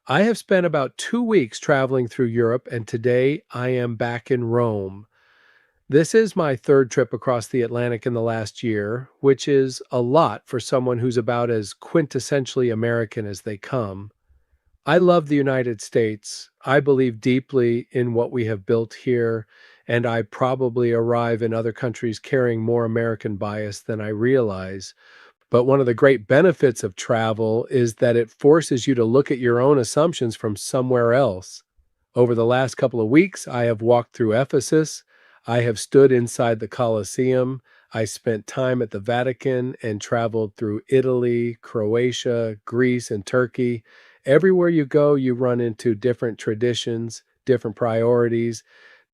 I have spent about 2 weeks traveling through Europe, and today I am back in Rome. This is my third trip across the Atlantic in the last year, which is a lot for someone who's about as quintessentially American as they come. I love the United States. I believe deeply in what we have built here, and I probably arrive in other countries carrying more American bias than I realize. But one of the great benefits of travel is that it forces you to look at your own assumptions from somewhere else. Over the last couple of weeks, I have walked through Ephesus. I have stood inside the Colosseum. I spent time at the Vatican and traveled through Italy, Croatia, Greece, and Turkey. Everywhere you go, you run into different traditions, different priorities,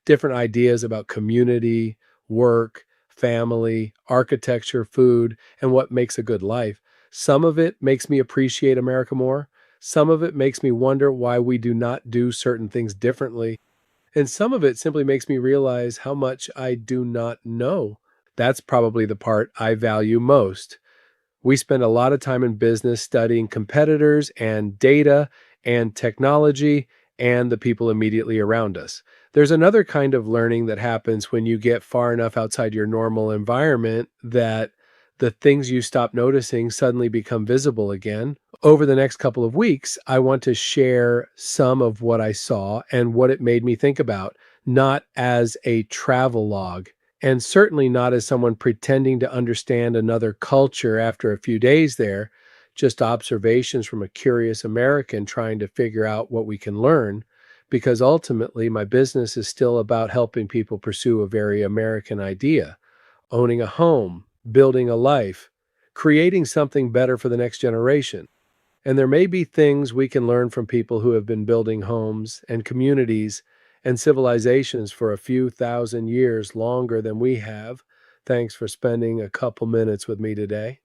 different ideas about community, work, family, architecture, food, and what makes a good life. Some of it makes me appreciate America more. Some of it makes me wonder why we do not do certain things differently. And some of it simply makes me realize how much I do not know. That's probably the part I value most. We spend a lot of time in business studying competitors and data and technology and the people immediately around us. There's another kind of learning that happens when you get far enough outside your normal environment that the things you stop noticing suddenly become visible again. Over the next couple of weeks, I want to share some of what I saw and what it made me think about, not as a travel log, and certainly not as someone pretending to understand another culture after a few days there, just observations from a curious American trying to figure out what we can learn, because ultimately my business is still about helping people pursue a very American idea: owning a home, building a life, creating something better for the next generation. And there may be things we can learn from people who have been building homes and communities and civilizations for a few thousand years longer than we have. Thanks for spending a couple minutes with me today.